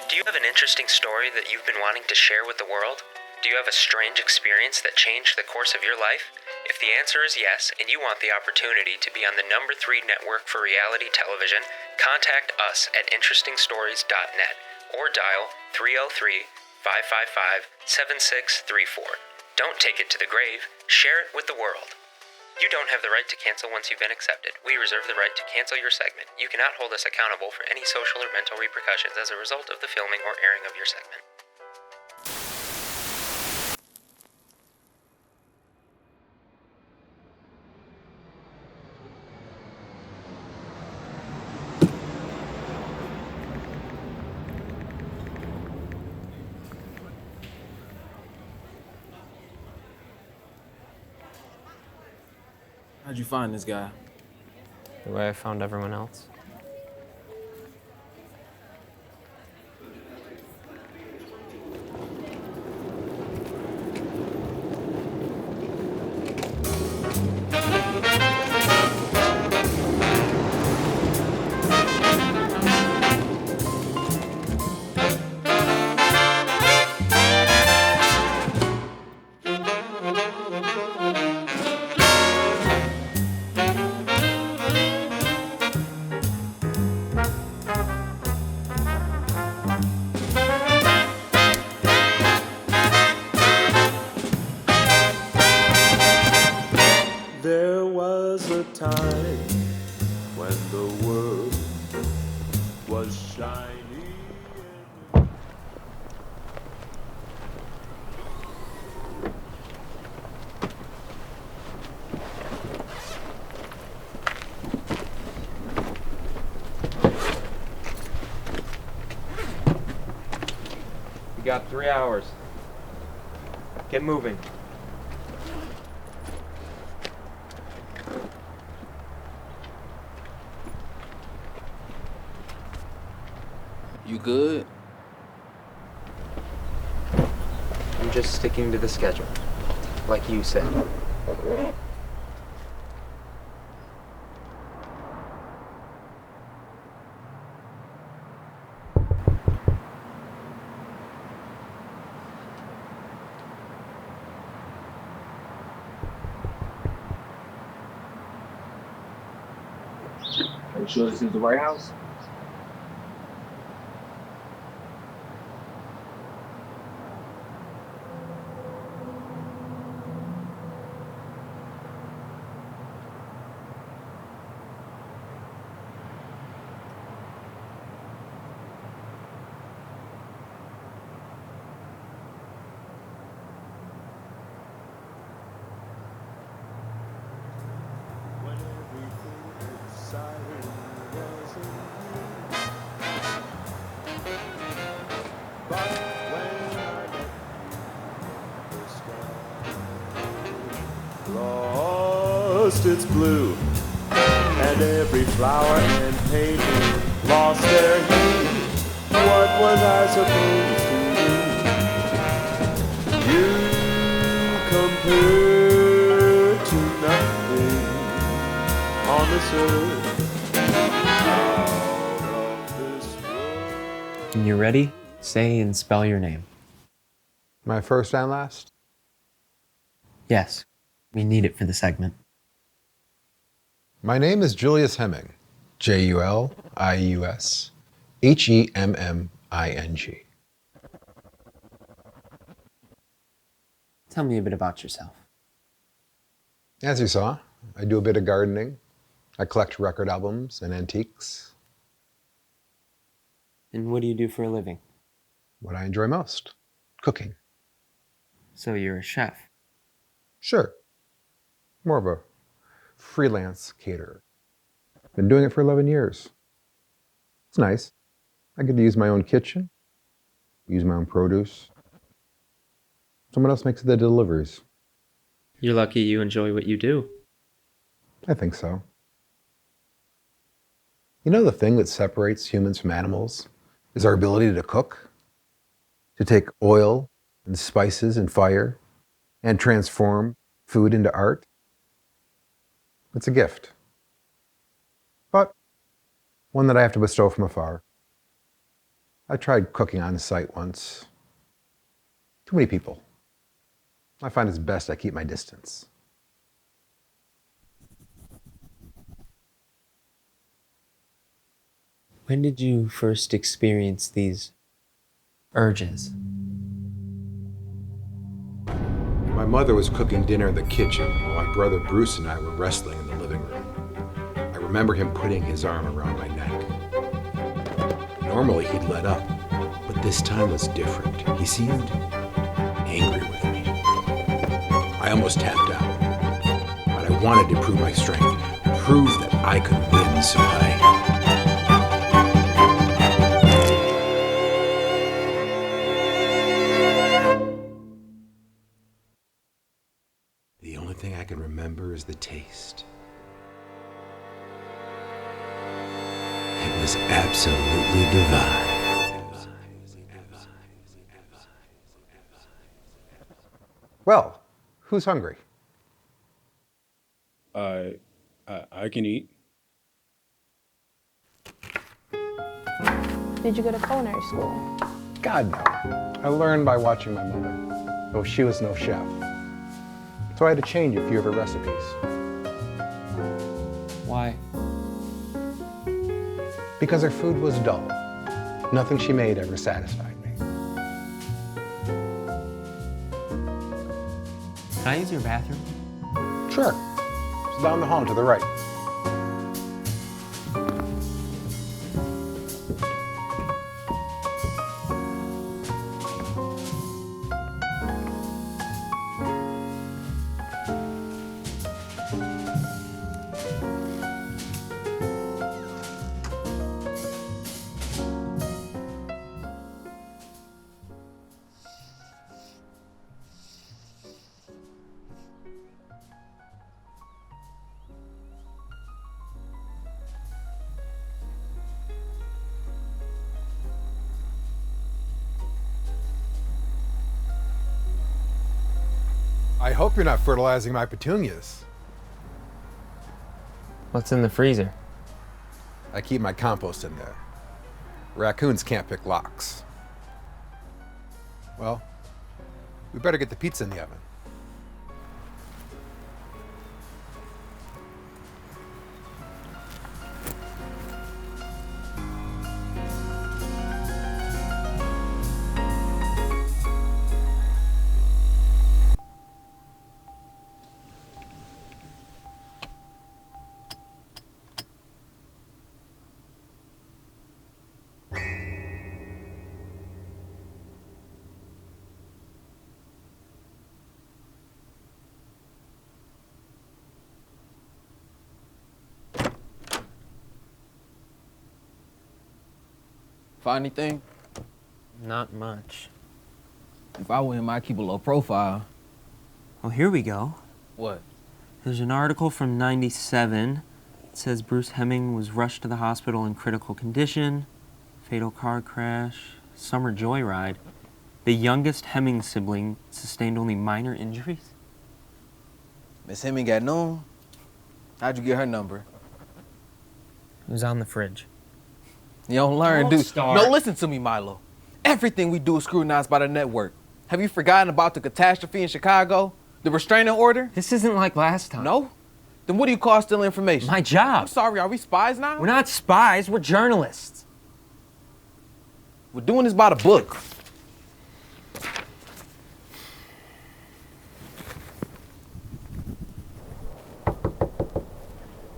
Do you have an interesting story that you've been wanting to share with the world? Do you have a strange experience that changed the course of your life? If the answer is yes, and you want the opportunity to be on the #3 network for reality television, contact us at interestingstories.net or dial 303-555-7634. Don't take it to the grave, share it with the world. You don't have the right to cancel once you've been accepted. We reserve the right to cancel your segment. You cannot hold us accountable for any social or mental repercussions as a result of the filming or airing of your segment. How'd you find this guy? The way I found everyone else. There was a time when the world was shiny. You got 3 hours. Get moving. You good? I'm just sticking to the schedule, like you said. Are you sure this is the right house? When everything inside was in but when I met the sky lost its blue, and every flower and painting lost their hue, what was I supposed to do? You compared to nothing on this earth. Out of this world. When you're ready, say and spell your name. My first and last? Yes, we need it for the segment. My name is Julius Hemming. Julius Hemming. Tell me a bit about yourself. As you saw, I do a bit of gardening. I collect record albums and antiques. And what do you do for a living? What I enjoy most, cooking. So you're a chef. Sure. More of a freelance caterer. Been doing it for 11 years. It's nice. I get to use my own kitchen, use my own produce. Someone else makes the deliveries. You're lucky you enjoy what you do. I think so. You know, the thing that separates humans from animals is our ability to cook, to take oil and spices and fire and transform food into art. It's a gift, but one that I have to bestow from afar. I tried cooking on site once. Too many people. I find it's best I keep my distance. When did you first experience these urges? My mother was cooking dinner in the kitchen while my brother Bruce and I were wrestling in the living room. I remember him putting his arm around my neck. Normally he'd let up, but this time was different. He seemed angry with me. I almost tapped out, but I wanted to prove my strength, prove that I could win, so the only thing I can remember is the taste. It was absolutely divine. Well, who's hungry? I can eat. Did you go to culinary school? God, no. I learned by watching my mother, though she was no chef. So I had to change a few of her recipes. Why? Because her food was dull. Nothing she made ever satisfied me. Can I use your bathroom? Sure. It's down the hall to the right. I hope you're not fertilizing my petunias. What's in the freezer? I keep my compost in there. Raccoons can't pick locks. Well, we better get the pizza in the oven. Find anything? Not much. If I were him, I'd keep a low profile. Well, here we go. What? There's an article from '97. It says Bruce Hemming was rushed to the hospital in critical condition. Fatal car crash. Summer joyride. The youngest Hemming sibling sustained only minor injuries. Miss Hemming at noon? How'd you get her number? It was on the fridge. You don't learn, dude. Start. No, listen to me, Milo. Everything we do is scrutinized by the network. Have you forgotten about the catastrophe in Chicago? The restraining order? This isn't like last time. No? Then what do you call stealing information? My job. I'm sorry, are we spies now? We're not spies, we're journalists. We're doing this by the book.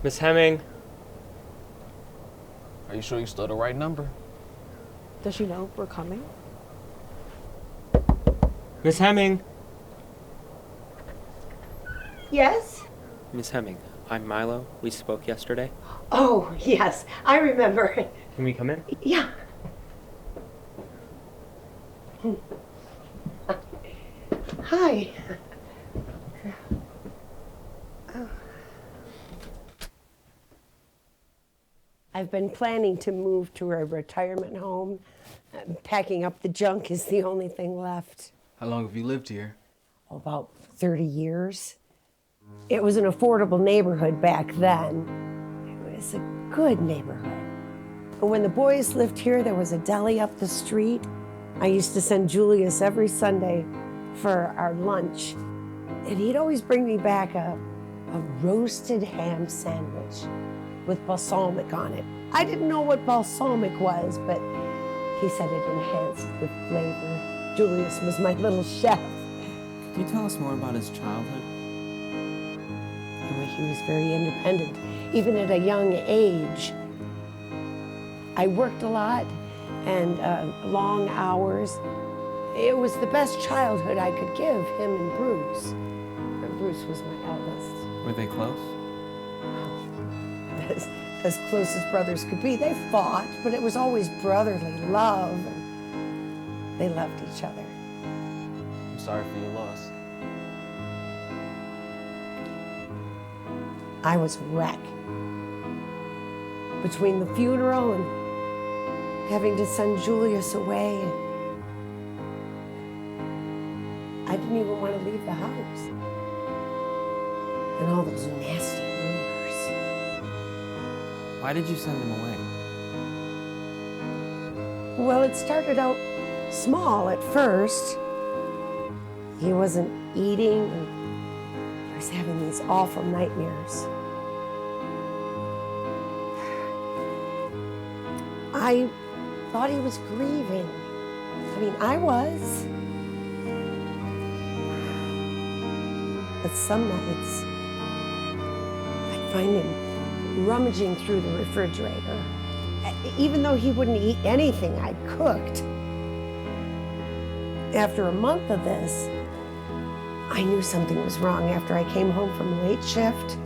Miss Hemming. Are you sure you stole the right number? Does she know we're coming? Miss Hemming. Yes? Miss Hemming, I'm Milo. We spoke yesterday. Oh, yes, I remember. Can we come in? Yeah. Hi. I've been planning to move to a retirement home. Packing up the junk is the only thing left. How long have you lived here? About 30 years. It was an affordable neighborhood back then. It was a good neighborhood. But when the boys lived here, there was a deli up the street. I used to send Julius every Sunday for our lunch. And he'd always bring me back a roasted ham sandwich with balsamic on it. I didn't know what balsamic was, but he said it enhanced the flavor. Julius was my little chef. Could you tell us more about his childhood? He was very independent, even at a young age. I worked a lot and long hours. It was the best childhood I could give him and Bruce. And Bruce was my eldest. Were they close? As close as brothers could be. They fought, but it was always brotherly love. And they loved each other. I'm sorry for your loss. I was a wreck. Between the funeral and having to send Julius away, I didn't even want to leave the house. And all those nasty rumors. Why did you send him away? Well, it started out small at first. He wasn't eating, and I was having these awful nightmares. I thought he was grieving. I mean, I was. But some nights, I'd find him rummaging through the refrigerator, even though he wouldn't eat anything I'd cooked. After a month of this, I knew something was wrong. After I came home from a late shift,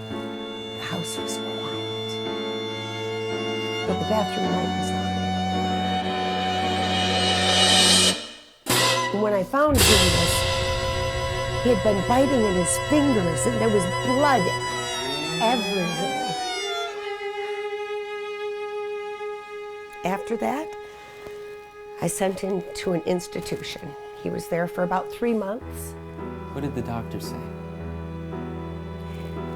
the house was quiet, but the bathroom light was on. And when I found Julius, he had been biting at his fingers, and there was blood everywhere. After that, I sent him to an institution. He was there for about 3 months. What did the doctor say?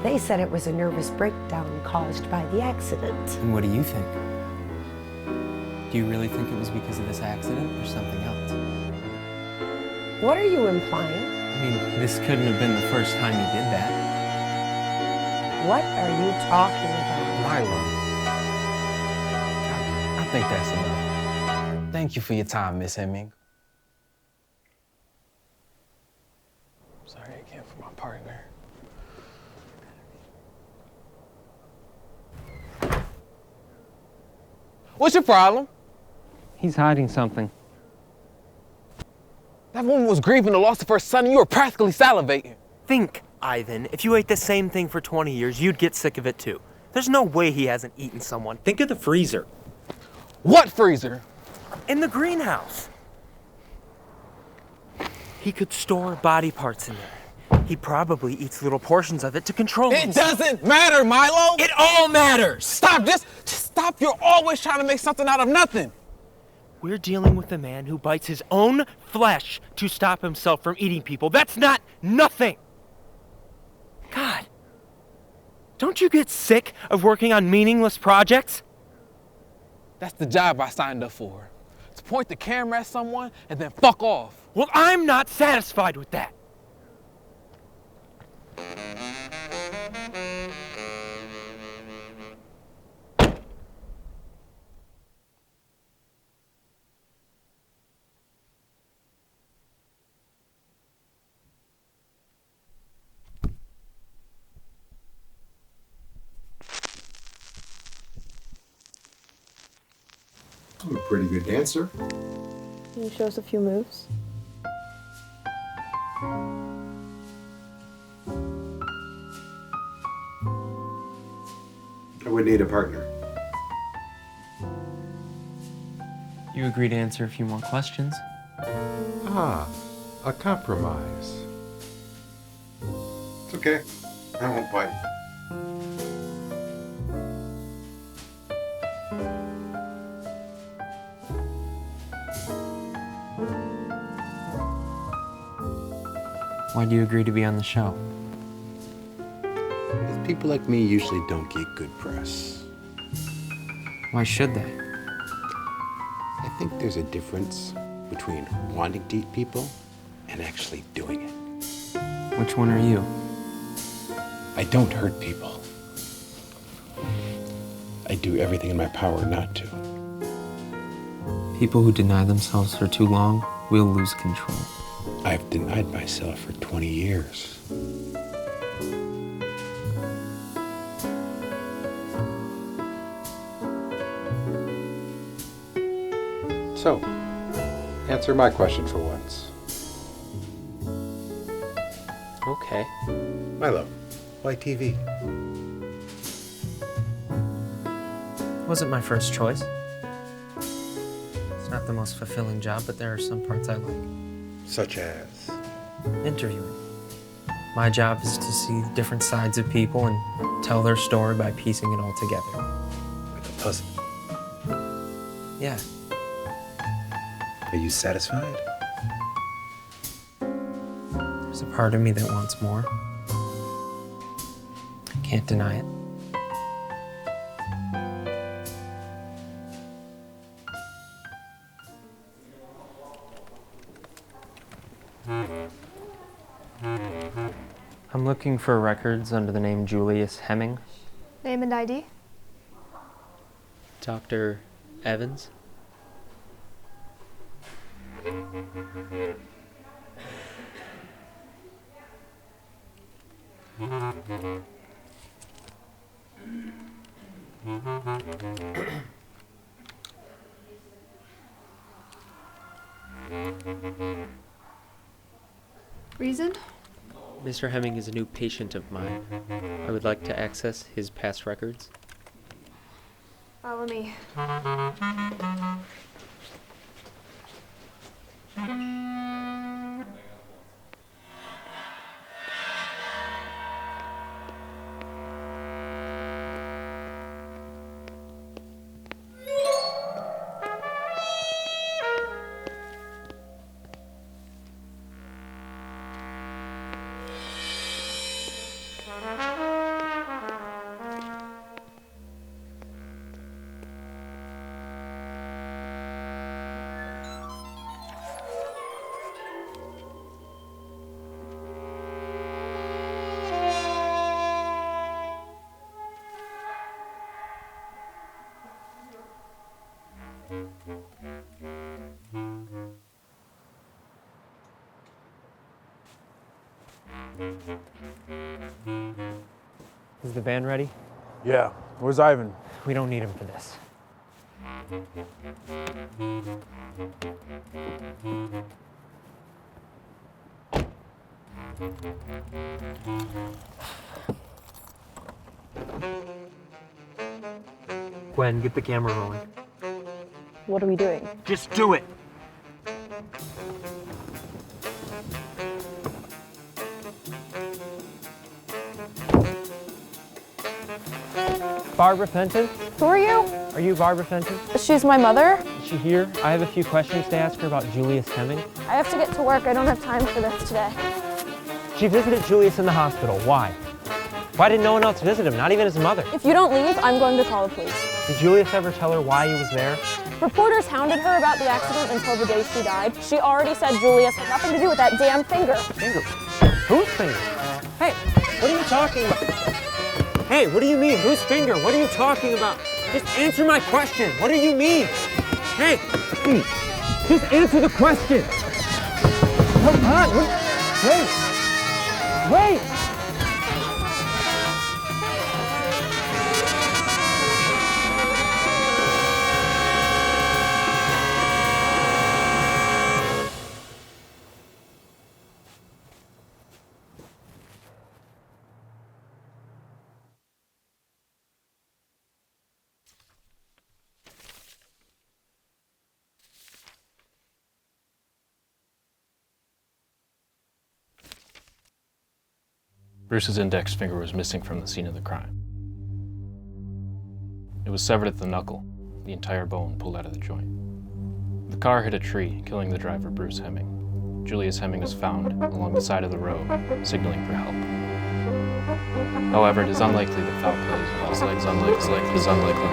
They said it was a nervous breakdown caused by the accident. And what do you think? Do you really think it was because of this accident or something else? What are you implying? I mean, this couldn't have been the first time he did that. What are you talking about? Milo, I think that's enough. Thank you for your time, Miss Hemming. Sorry again for my partner. What's your problem? He's hiding something. That woman was grieving the loss of her son and you were practically salivating. Think, Ivan, if you ate the same thing for 20 years, you'd get sick of it too. There's no way he hasn't eaten someone. Think of the freezer. What freezer? In the greenhouse. He could store body parts in there. He probably eats little portions of it to control It himself. doesn't matter, Milo! It all matters! Stop, just stop. You're always trying to make something out of nothing. We're dealing with a man who bites his own flesh to stop himself from eating people. That's not nothing! God, don't you get sick of working on meaningless projects? That's the job I signed up for. To point the camera at someone and then fuck off. Well, I'm not satisfied with that. I'm a pretty good dancer. Can you show us a few moves? I would need a partner. You agree to answer a few more questions? Ah, a compromise. It's okay. I won't bite. Why do you agree to be on the show? People like me usually don't get good press. Why should they? I think there's a difference between wanting to eat people and actually doing it. Which one are you? I don't hurt people. I do everything in my power not to. People who deny themselves for too long will lose control. I've denied myself for 20 years. So, answer my question for once. Okay. My love, why TV? It wasn't my first choice. It's not the most fulfilling job, but there are some parts I like. Such as? Interviewing. My job is to see different sides of people and tell their story by piecing it all together. Like a puzzle. Yeah. Are you satisfied? There's a part of me that wants more. I can't deny it. I'm looking for records under the name Julius Hemming. Name and ID? Dr. Evans? Reason? Mr. Hemming is a new patient of mine. I would like to access his past records. Follow me. Is the band ready? Yeah, where's Ivan? We don't need him for this. Gwen, get the camera rolling. What are we doing? Just do it! Barbara Fenton? Who are you? Are you Barbara Fenton? She's my mother. Is she here? I have a few questions to ask her about Julius Hemming. I have to get to work. I don't have time for this today. She visited Julius in the hospital. Why? Why did no one else visit him, not even his mother? If you don't leave, I'm going to call the police. Did Julius ever tell her why he was there? Reporters hounded her about the accident until the day she died. She already said Julius had nothing to do with that damn finger. Finger? Whose finger? Hey, what are you talking about? Hey, what do you mean? Whose finger? What are you talking about? Just answer my question. What do you mean? Hey, just answer the question. Come on. Wait. Bruce's index finger was missing from the scene of the crime. It was severed at the knuckle, the entire bone pulled out of the joint. The car hit a tree, killing the driver, Bruce Hemming. Julius Hemming was found along the side of the road, signaling for help. However, it is unlikely that foul play is unlikely.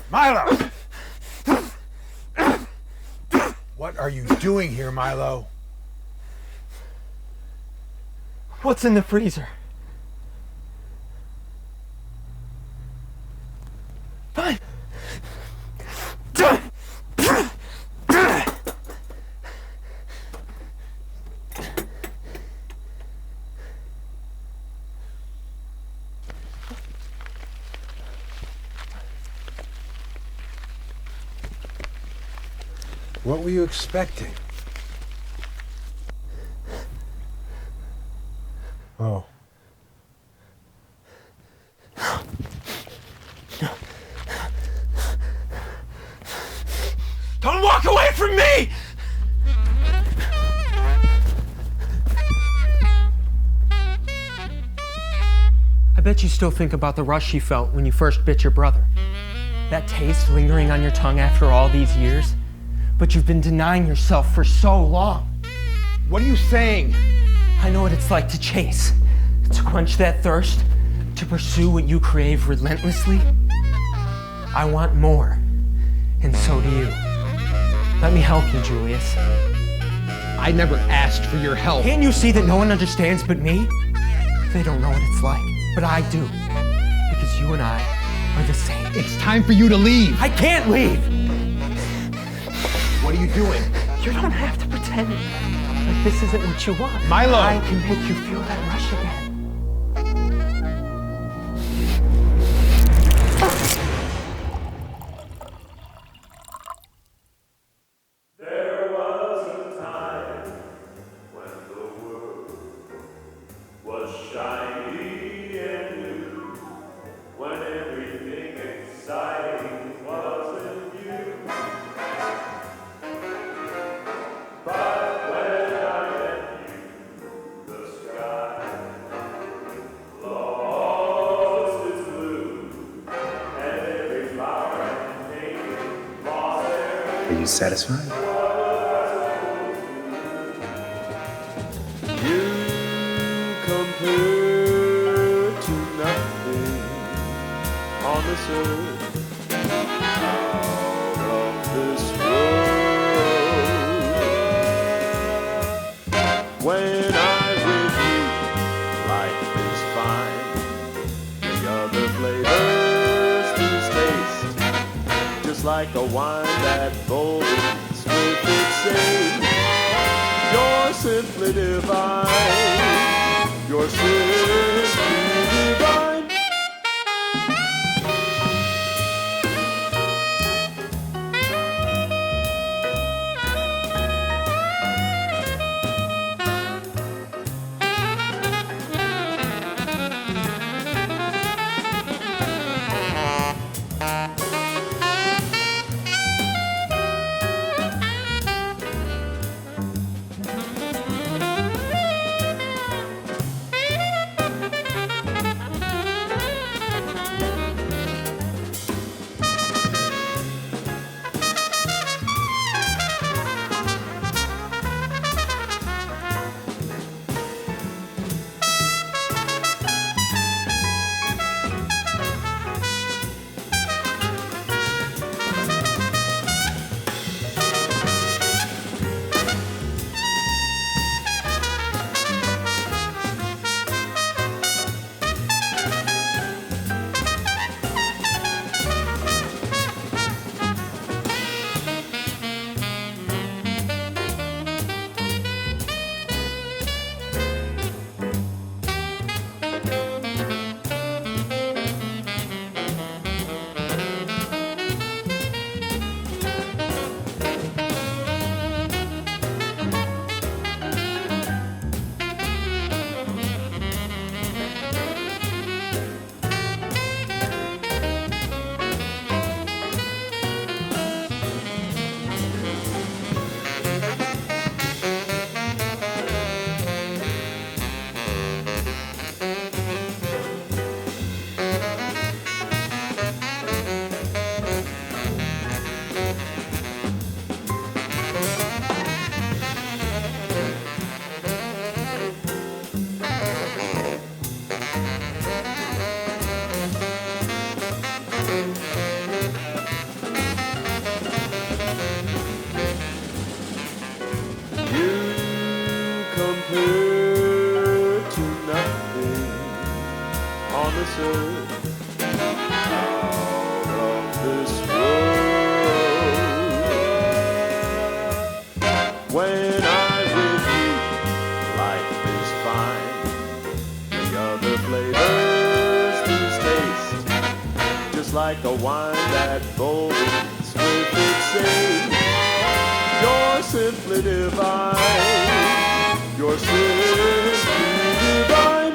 Milo! What are you doing here, Milo? What's in the freezer? Fine. What were you expecting? Oh. Don't walk away from me! I bet you still think about the rush you felt when you first bit your brother. That taste lingering on your tongue after all these years. But you've been denying yourself for so long. What are you saying? I know what it's like to chase, to quench that thirst, to pursue what you crave relentlessly. I want more, and so do you. Let me help you, Julius. I never asked for your help. Can't you see that no one understands but me? They don't know what it's like, but I do. Because you and I are the same. It's time for you to leave. I can't leave! What are you doing? You don't have to pretend like this isn't what you want. Milo! I can make you feel that rush again. There was a time when the world was shiny and new, when everything exciting was in view. But when I met you, the sky lost its blue, and every flower and painting lost their. Are you satisfied? You compare to nothing on this earth, out of this world. When I'm with you, life is fine. The other flavors do taste just like a wine that boldens with its age. You're simply divine. You're simply divine. When I'm with you, life is fine. The other flavors lose taste, just like a wine that boldens with its age. You're simply divine. You're simply divine.